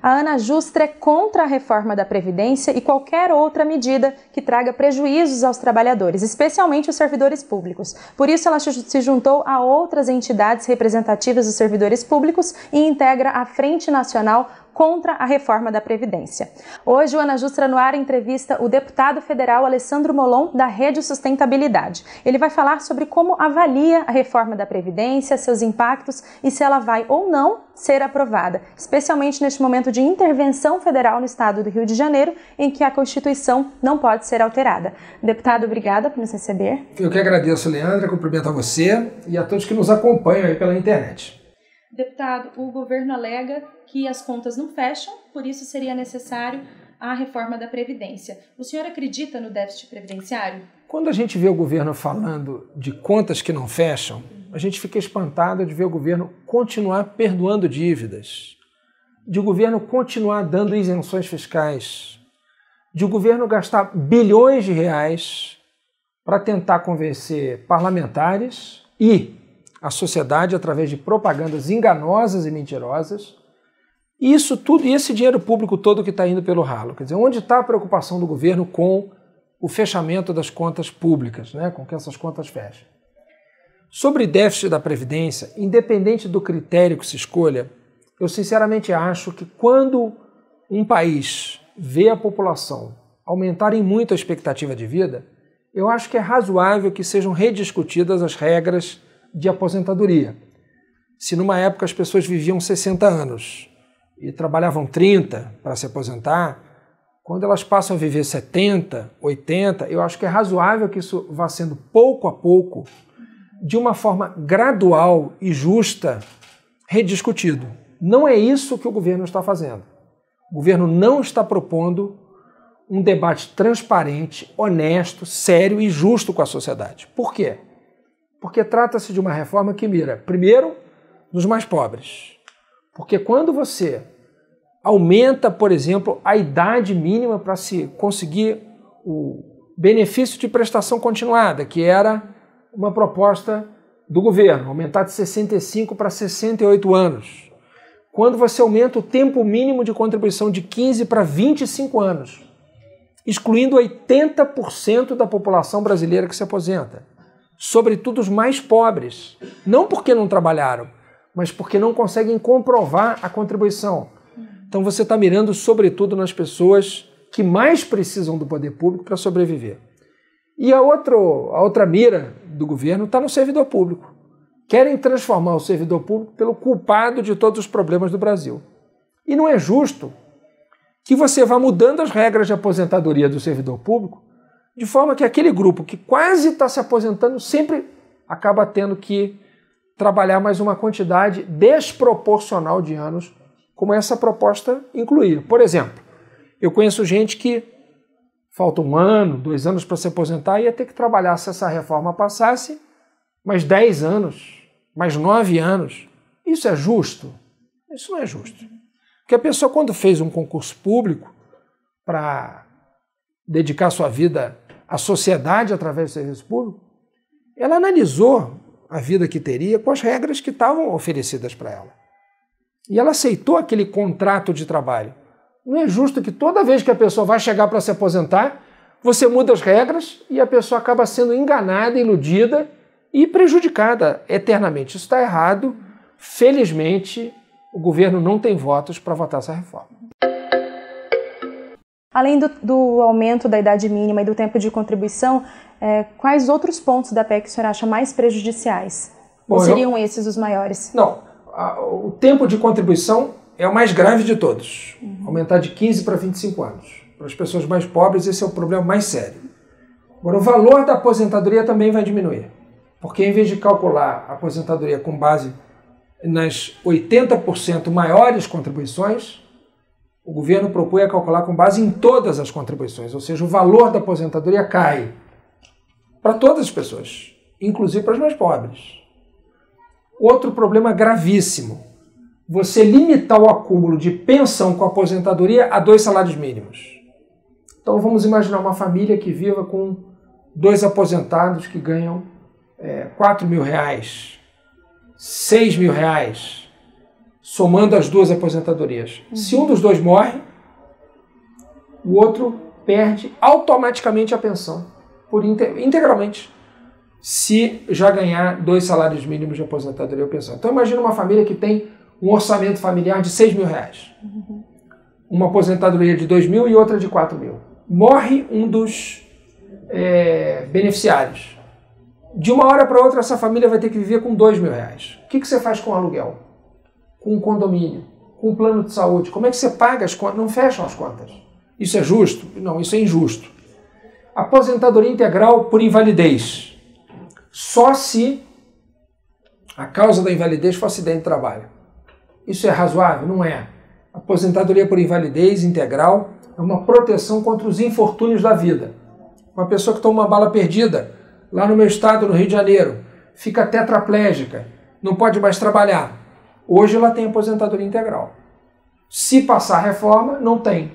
A Ana Justra é contra a reforma da Previdência e qualquer outra medida que traga prejuízos aos trabalhadores, especialmente os servidores públicos. Por isso, ela se juntou a outras entidades representativas dos servidores públicos e integra a Frente Nacional contra a reforma da Previdência. Hoje, o Ana Justra no Ar entrevista o deputado federal Alessandro Molon, da Rede Sustentabilidade. Ele vai falar sobre como avalia a reforma da Previdência, seus impactos e se ela vai ou não ser aprovada, especialmente neste momento de intervenção federal no estado do Rio de Janeiro, em que a Constituição não pode ser alterada. Deputado, obrigada por nos receber. Eu que agradeço, Leandra, cumprimento a você e a todos que nos acompanham aí pela internet. Deputado, o governo alega que as contas não fecham, por isso seria necessário a reforma da Previdência. O senhor acredita no déficit previdenciário? Quando a gente vê o governo falando de contas que não fecham, a gente fica espantado de ver o governo continuar perdoando dívidas, de o governo continuar dando isenções fiscais, de o governo gastar bilhões de reais para tentar convencer parlamentares e a sociedade através de propagandas enganosas e mentirosas. E isso tudo, e esse dinheiro público todo que está indo pelo ralo. Quer dizer, onde está a preocupação do governo com o fechamento das contas públicas, né? Com que essas contas fechem? Sobre déficit da Previdência, independente do critério que se escolha, eu sinceramente acho que quando um país vê a população aumentarem muito a expectativa de vida, eu acho que é razoável que sejam rediscutidas as regras de aposentadoria. Se numa época as pessoas viviam 60 anos e trabalhavam 30 para se aposentar, quando elas passam a viver 70, 80, eu acho que é razoável que isso vá sendo pouco a pouco, de uma forma gradual e justa, rediscutido. Não é isso que o governo está fazendo. O governo não está propondo um debate transparente, honesto, sério e justo com a sociedade. Por quê? Porque trata-se de uma reforma que mira, primeiro, nos mais pobres. Porque quando você aumenta, por exemplo, a idade mínima para se conseguir o benefício de prestação continuada, que era uma proposta do governo, aumentar de 65 para 68 anos. Quando você aumenta o tempo mínimo de contribuição de 15 para 25 anos, excluindo 80% da população brasileira que se aposenta. Sobretudo os mais pobres, não porque não trabalharam, mas porque não conseguem comprovar a contribuição. Então você está mirando sobretudo nas pessoas que mais precisam do poder público para sobreviver. E a outra mira do governo está no servidor público. Querem transformar o servidor público pelo culpado de todos os problemas do Brasil. E não é justo que você vá mudando as regras de aposentadoria do servidor público de forma que aquele grupo que quase está se aposentando sempre acaba tendo que trabalhar mais uma quantidade desproporcional de anos, como essa proposta incluía. Por exemplo, eu conheço gente que falta 1 ano, 2 anos para se aposentar e ia ter que trabalhar, se essa reforma passasse, mais 10 anos, mais 9 anos. Isso é justo? Isso não é justo. Porque a pessoa, quando fez um concurso público para dedicar sua vida à sociedade através do serviço público, ela analisou a vida que teria com as regras que estavam oferecidas para ela. E ela aceitou aquele contrato de trabalho. Não é justo que toda vez que a pessoa vai chegar para se aposentar, você muda as regras e a pessoa acaba sendo enganada, iludida e prejudicada eternamente. Isso está errado. Felizmente, o governo não tem votos para votar essa reforma. Além do aumento da idade mínima e do tempo de contribuição, quais outros pontos da PEC o senhor acha mais prejudiciais? Ou seriam esses os maiores? Não, o tempo de contribuição é o mais grave de todos. Aumentar de 15 para 25 anos. Para as pessoas mais pobres, esse é o problema mais sério. Agora, o valor da aposentadoria também vai diminuir. Porque em vez de calcular a aposentadoria com base nas 80% maiores contribuições, o governo propõe calcular com base em todas as contribuições, ou seja, o valor da aposentadoria cai para todas as pessoas, inclusive para as mais pobres. Outro problema gravíssimo, você limitar o acúmulo de pensão com aposentadoria a 2 salários mínimos. Então vamos imaginar uma família que viva com 2 aposentados que ganham R$4.000, R$6.000, somando as duas aposentadorias. Se um dos dois morre, o outro perde automaticamente a pensão, integralmente, se já ganhar 2 salários mínimos de aposentadoria ou pensão. Então imagina uma família que tem um orçamento familiar de R$6.000. Uma aposentadoria de 2.000 e outra de 4.000. Morre um dos beneficiários. De uma hora para outra, essa família vai ter que viver com R$2.000. O que você faz com o aluguel? Com um condomínio? Com um plano de saúde? Como é que você paga as contas? Não fecham as contas. Isso é justo? Não, isso é injusto. Aposentadoria integral por invalidez. Só se a causa da invalidez for acidente de trabalho. Isso é razoável? Não é. Aposentadoria por invalidez integral é uma proteção contra os infortúnios da vida. Uma pessoa que toma uma bala perdida, lá no meu estado, no Rio de Janeiro, fica tetraplégica, não pode mais trabalhar. Hoje ela tem aposentadoria integral. Se passar a reforma, não tem.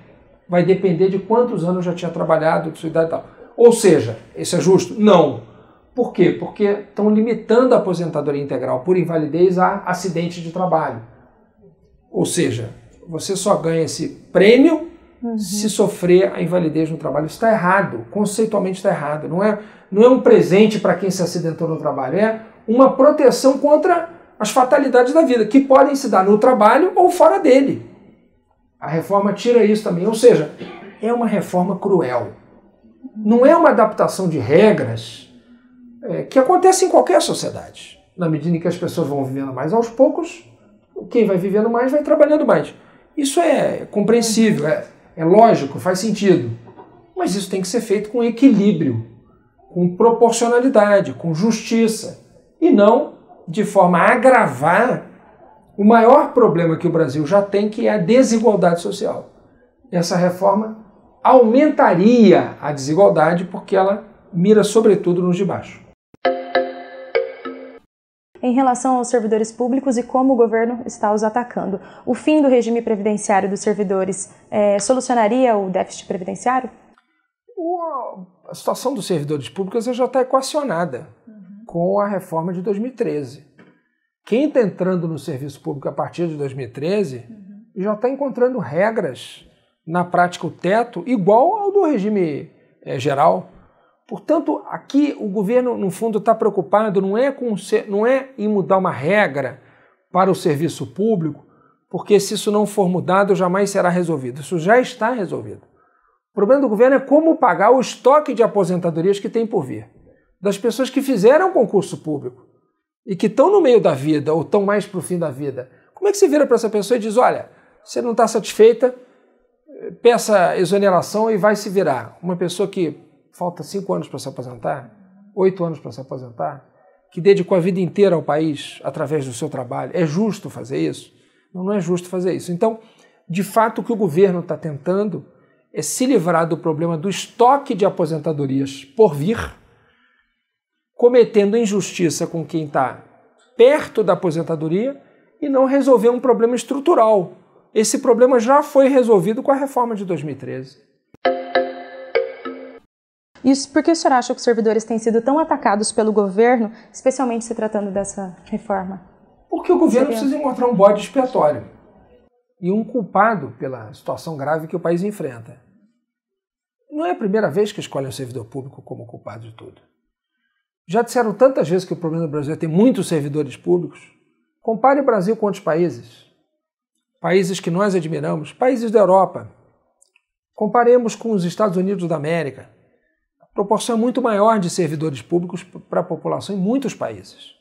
Vai depender de quantos anos já tinha trabalhado, de sua idade e tal. Ou seja, isso é justo? Não. Por quê? Porque estão limitando a aposentadoria integral por invalidez a acidente de trabalho. Ou seja, você só ganha esse prêmio se sofrer a invalidez no trabalho. Isso está errado, conceitualmente está errado. Não é um presente para quem se acidentou no trabalho, é uma proteção contra as fatalidades da vida, que podem se dar no trabalho ou fora dele. A reforma tira isso também, ou seja, é uma reforma cruel. Não é uma adaptação de regras que acontece em qualquer sociedade. Na medida em que as pessoas vão vivendo mais aos poucos, quem vai vivendo mais vai trabalhando mais. Isso é compreensível, é lógico, faz sentido. Mas isso tem que ser feito com equilíbrio, com proporcionalidade, com justiça, e não de forma a agravar o maior problema que o Brasil já tem, que é a desigualdade social. Essa reforma aumentaria a desigualdade porque ela mira sobretudo nos de baixo. Em relação aos servidores públicos e como o governo está os atacando, o fim do regime previdenciário dos servidores solucionaria o déficit previdenciário? A situação dos servidores públicos já está equacionada com a reforma de 2013. Quem está entrando no serviço público a partir de 2013 já está encontrando regras, na prática o teto, igual ao do regime geral. Portanto, aqui o governo, no fundo, está preocupado não é em mudar uma regra para o serviço público, porque se isso não for mudado, jamais será resolvido. Isso já está resolvido. O problema do governo é como pagar o estoque de aposentadorias que tem por vir. Das pessoas que fizeram concurso público e que estão no meio da vida ou estão mais para o fim da vida. Como é que você vira para essa pessoa e diz, olha, você não está satisfeita, peça exoneração e vai se virar. Uma pessoa que falta 5 anos para se aposentar, 8 anos para se aposentar, que dedicou a vida inteira ao país através do seu trabalho. É justo fazer isso? Não é justo fazer isso. Então, de fato, o que o governo está tentando é se livrar do problema do estoque de aposentadorias por vir, cometendo injustiça com quem está perto da aposentadoria e não resolver um problema estrutural. Esse problema já foi resolvido com a reforma de 2013. Isso porque o senhor acha que os servidores têm sido tão atacados pelo governo, especialmente se tratando dessa reforma? Porque o governo precisa encontrar um bode expiatório e um culpado pela situação grave que o país enfrenta. Não é a primeira vez que escolhem o servidor público como culpado de tudo. Já disseram tantas vezes que o problema do Brasil é ter muitos servidores públicos. Compare o Brasil com outros países. Países que nós admiramos, países da Europa. Comparemos com os Estados Unidos da América. A proporção é muito maior de servidores públicos para a população em muitos países.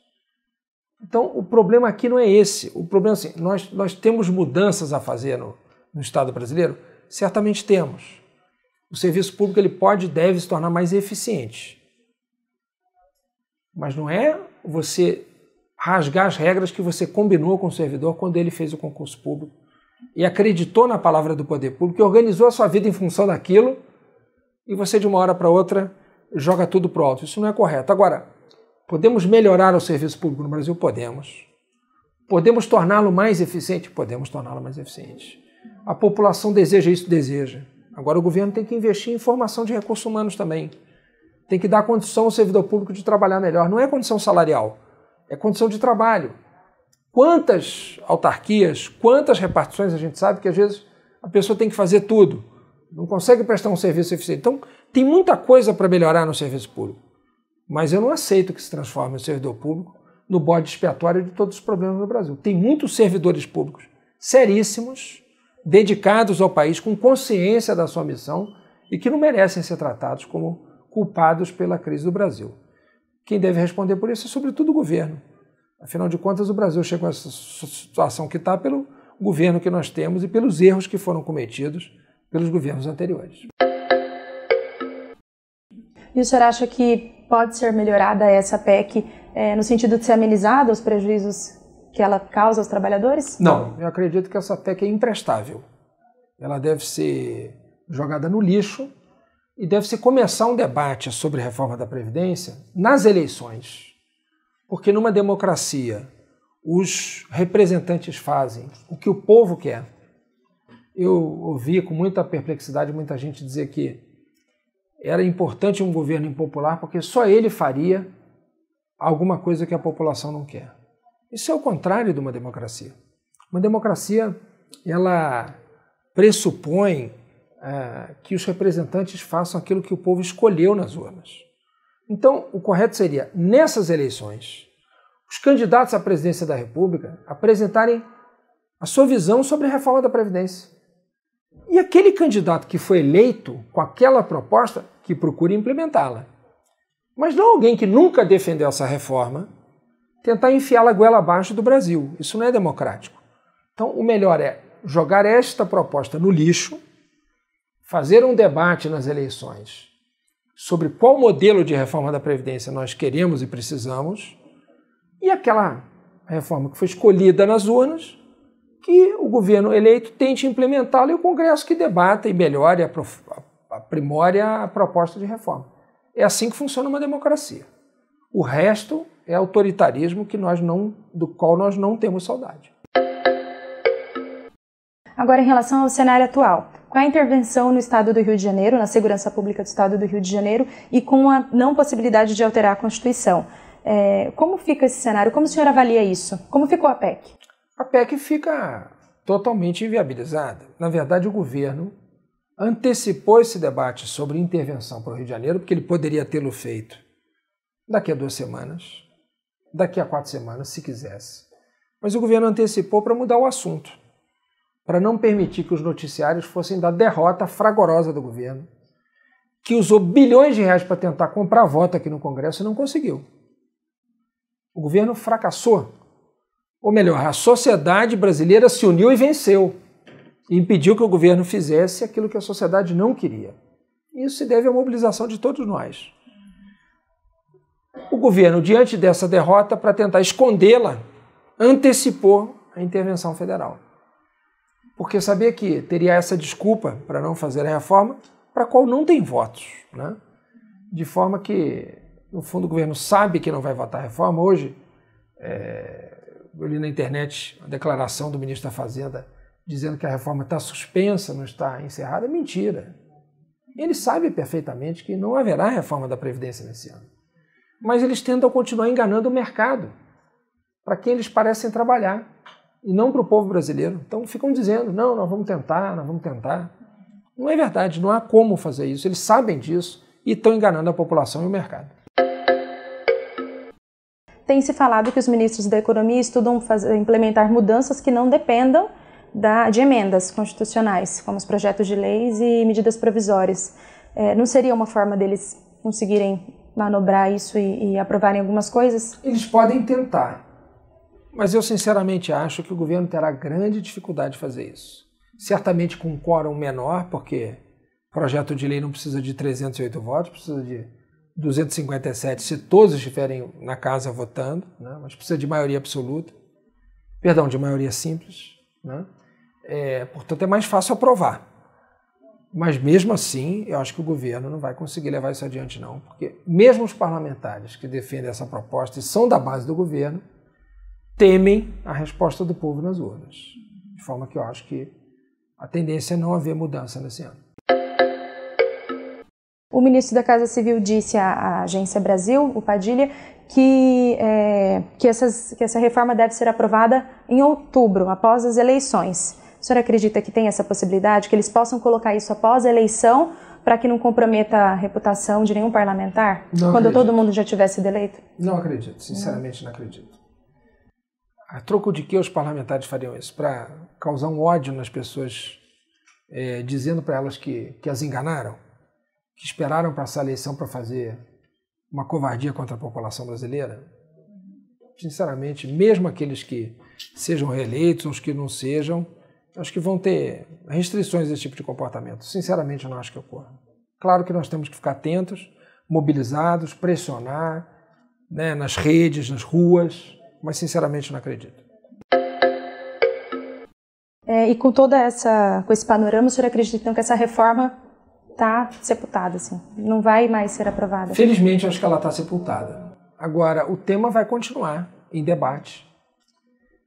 Então, o problema aqui não é esse. O problema é assim, nós temos mudanças a fazer no Estado brasileiro? Certamente temos. O serviço público ele pode e deve se tornar mais eficiente. Mas não é você rasgar as regras que você combinou com o servidor quando ele fez o concurso público e acreditou na palavra do poder público e organizou a sua vida em função daquilo e você de uma hora para outra joga tudo pro alto. Isso não é correto. Agora, podemos melhorar o serviço público no Brasil? Podemos. Podemos torná-lo mais eficiente? Podemos torná-lo mais eficiente. A população deseja isso? Deseja. Agora o governo tem que investir em formação de recursos humanos também. Tem que dar condição ao servidor público de trabalhar melhor. Não é condição salarial, é condição de trabalho. Quantas autarquias, quantas repartições a gente sabe que às vezes a pessoa tem que fazer tudo, não consegue prestar um serviço eficiente. Então, tem muita coisa para melhorar no serviço público, mas eu não aceito que se transforme o servidor público no bode expiatório de todos os problemas no Brasil. Tem muitos servidores públicos seríssimos, dedicados ao país, com consciência da sua missão e que não merecem ser tratados como culpados pela crise do Brasil. Quem deve responder por isso é, sobretudo, o governo. Afinal de contas, o Brasil chegou a essa situação que está pelo governo que nós temos e pelos erros que foram cometidos pelos governos anteriores. E o senhor acha que pode ser melhorada essa PEC no sentido de ser amenizada os prejuízos que ela causa aos trabalhadores? Não, eu acredito que essa PEC é imprestável. Ela deve ser jogada no lixo e deve-se começar um debate sobre a reforma da Previdência nas eleições. Porque numa democracia, os representantes fazem o que o povo quer. Eu ouvi com muita perplexidade muita gente dizer que era importante um governo impopular porque só ele faria alguma coisa que a população não quer. Isso é o contrário de uma democracia. Uma democracia, ela pressupõe que os representantes façam aquilo que o povo escolheu nas urnas. Então, o correto seria, nessas eleições, os candidatos à presidência da República apresentarem a sua visão sobre a reforma da Previdência. E aquele candidato que foi eleito com aquela proposta, que procure implementá-la. Mas não alguém que nunca defendeu essa reforma tentar enfiá-la a goela abaixo do Brasil. Isso não é democrático. Então, o melhor é jogar esta proposta no lixo, fazer um debate nas eleições sobre qual modelo de reforma da Previdência nós queremos e precisamos, e aquela reforma que foi escolhida nas urnas, que o governo eleito tente implementá-la e o Congresso que debata e melhore, aprimore a proposta de reforma. É assim que funciona uma democracia. O resto é autoritarismo do qual nós não temos saudade. Agora, em relação ao cenário atual, com a intervenção no Estado do Rio de Janeiro, na segurança pública do Estado do Rio de Janeiro e com a não possibilidade de alterar a Constituição, como fica esse cenário? Como o senhor avalia isso? Como ficou a PEC? A PEC fica totalmente inviabilizada. Na verdade, o governo antecipou esse debate sobre intervenção para o Rio de Janeiro, porque ele poderia tê-lo feito daqui a 2 semanas, daqui a 4 semanas, se quisesse. Mas o governo antecipou para mudar o assunto, para não permitir que os noticiários fossem da derrota fragorosa do governo, que usou bilhões de reais para tentar comprar voto aqui no Congresso e não conseguiu. O governo fracassou. Ou melhor, a sociedade brasileira se uniu e venceu, e impediu que o governo fizesse aquilo que a sociedade não queria. Isso se deve à mobilização de todos nós. O governo, diante dessa derrota, para tentar escondê-la, antecipou a intervenção federal. Porque sabia que teria essa desculpa para não fazer a reforma, para a qual não tem votos, né? De forma que, no fundo, o governo sabe que não vai votar a reforma. Hoje, eu li na internet a declaração do ministro da Fazenda dizendo que a reforma está suspensa, não está encerrada. É mentira. Ele sabe perfeitamente que não haverá reforma da Previdência nesse ano. Mas eles tentam continuar enganando o mercado, para quem eles parecem trabalhar, e não para o povo brasileiro. Então ficam dizendo, não, nós vamos tentar, nós vamos tentar. Não é verdade, não há como fazer isso. Eles sabem disso e estão enganando a população e o mercado. Tem se falado que os ministros da Economia estudam implementar mudanças que não dependam de emendas constitucionais, como os projetos de leis e medidas provisórias. Não seria uma forma deles conseguirem manobrar isso e aprovarem algumas coisas? Eles podem tentar, mas eu sinceramente acho que o governo terá grande dificuldade de fazer isso. Certamente com um quórum menor, porque projeto de lei não precisa de 308 votos, precisa de 257 se todos estiverem na casa votando, né? Mas precisa de maioria absoluta, de maioria simples, né? Portanto, é mais fácil aprovar. Mas mesmo assim, eu acho que o governo não vai conseguir levar isso adiante não, porque mesmo os parlamentares que defendem essa proposta e são da base do governo, temem a resposta do povo nas urnas. De forma que eu acho que a tendência é não haver mudança nesse ano. O ministro da Casa Civil disse à Agência Brasil, o Padilha, que essa reforma deve ser aprovada em outubro, após as eleições. A senhora acredita que tem essa possibilidade, que eles possam colocar isso após a eleição, para que não comprometa a reputação de nenhum parlamentar? Não quando acredito. Todo mundo já tivesse sido eleito? Não acredito, sinceramente não acredito. A troco de que os parlamentares fariam isso? Para causar um ódio nas pessoas, dizendo para elas que as enganaram? Que esperaram passar a eleição para fazer uma covardia contra a população brasileira? Sinceramente, mesmo aqueles que sejam reeleitos ou os que não sejam, acho que vão ter restrições a esse tipo de comportamento. Sinceramente, eu não acho que ocorra. Claro que nós temos que ficar atentos, mobilizados, pressionar, né, nas redes, nas ruas, mas sinceramente eu não acredito. E com esse panorama, o senhor acredita então que essa reforma está sepultada, assim, não vai mais ser aprovada? Felizmente, acho que ela está sepultada. Agora, o tema vai continuar em debate.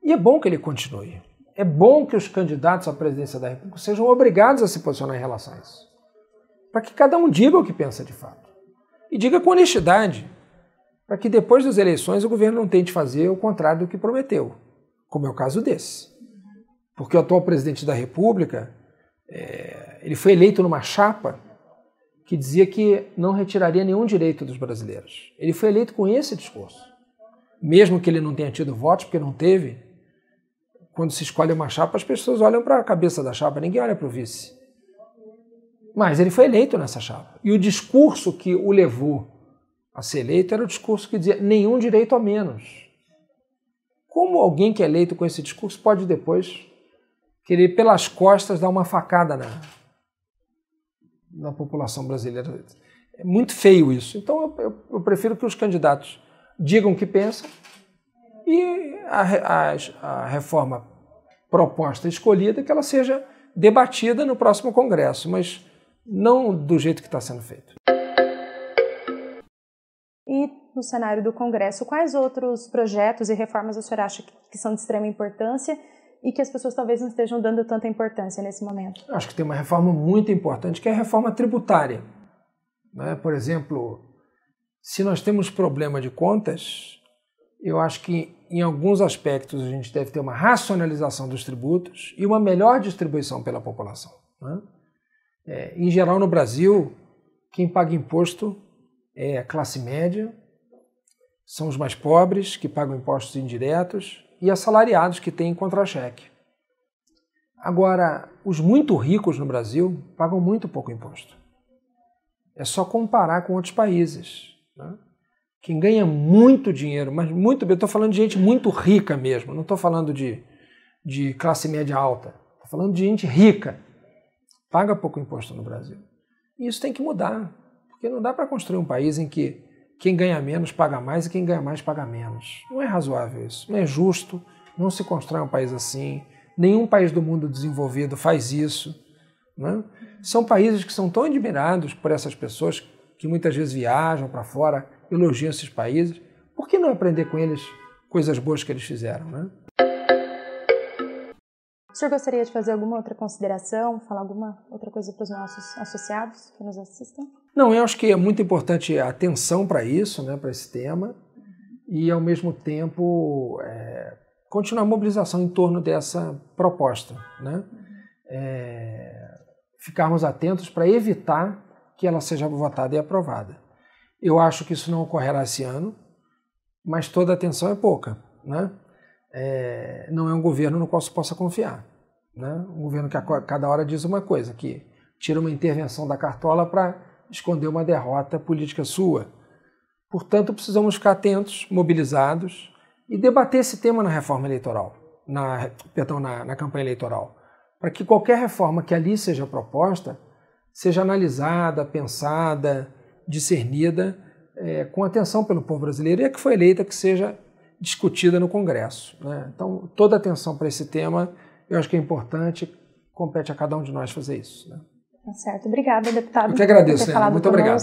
E é bom que ele continue. É bom que os candidatos à presidência da República sejam obrigados a se posicionar em relação a isso. Para que cada um diga o que pensa de fato. E diga com honestidade. Para que depois das eleições o governo não tente fazer o contrário do que prometeu. Como é o caso desse. Porque o atual presidente da República, ele foi eleito numa chapa que dizia que não retiraria nenhum direito dos brasileiros. Ele foi eleito com esse discurso. Mesmo que ele não tenha tido votos, porque não teve. Quando se escolhe uma chapa, as pessoas olham para a cabeça da chapa, ninguém olha para o vice. Mas ele foi eleito nessa chapa. E o discurso que o levou a ser eleito era o discurso que dizia nenhum direito a menos. Como alguém que é eleito com esse discurso pode depois querer, pelas costas, dar uma facada na população brasileira? É muito feio isso. Então eu prefiro que os candidatos digam o que pensam, e a reforma proposta escolhida, que ela seja debatida no próximo Congresso, mas não do jeito que está sendo feito. E no cenário do Congresso, quais outros projetos e reformas o senhor acha que são de extrema importância e que as pessoas talvez não estejam dando tanta importância nesse momento? Acho que tem uma reforma muito importante, que é a reforma tributária. Né? Por exemplo, se nós temos problema de contas, eu acho que em alguns aspectos a gente deve ter uma racionalização dos tributos e uma melhor distribuição pela população. Né? Em geral, no Brasil, quem paga imposto é a classe média, são os mais pobres que pagam impostos indiretos e assalariados que têm contra-cheque. Agora, os muito ricos no Brasil pagam muito pouco imposto. É só comparar com outros países. Né? Quem ganha muito dinheiro, mas muito bem, eu estou falando de gente muito rica mesmo, não estou falando de classe média alta, estou falando de gente rica, paga pouco imposto no Brasil. E isso tem que mudar, porque não dá para construir um país em que quem ganha menos paga mais e quem ganha mais paga menos. Não é razoável isso, não é justo, não se constrói um país assim, nenhum país do mundo desenvolvido faz isso. Né? São países que são tão admirados por essas pessoas que muitas vezes viajam para fora, elogiam esses países. Por que não aprender com eles coisas boas que eles fizeram, né? O senhor gostaria de fazer alguma outra consideração, falar alguma outra coisa para os nossos associados que nos assistem? Não, eu acho que é muito importante a atenção para isso, né, para esse tema, e ao mesmo tempo continuar a mobilização em torno dessa proposta, né? Ficarmos atentos para evitar que ela seja votada e aprovada. Eu acho que isso não ocorrerá esse ano, mas toda atenção é pouca, né? Não é um governo no qual se possa confiar, né? Um governo que a cada hora diz uma coisa, que tira uma intervenção da cartola para esconder uma derrota política sua. Portanto, precisamos ficar atentos, mobilizados e debater esse tema na reforma eleitoral, na campanha eleitoral, para que qualquer reforma que ali seja proposta seja analisada, pensada, discernida, com atenção pelo povo brasileiro, e a que foi eleita que seja discutida no Congresso. Né? Então, toda atenção para esse tema, eu acho que é importante, compete a cada um de nós fazer isso. Né? Tá certo. Obrigada, deputado. Eu que agradeço, Ana. Muito obrigado.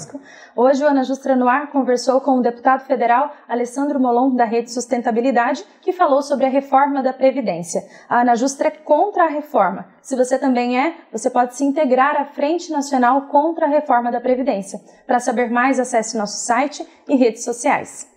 Hoje o Ana Justra no Ar conversou com o deputado federal Alessandro Molon, da Rede Sustentabilidade, que falou sobre a reforma da Previdência. A Ana Justra é contra a reforma. Se você também você pode se integrar à Frente Nacional contra a Reforma da Previdência. Para saber mais, acesse nosso site e redes sociais.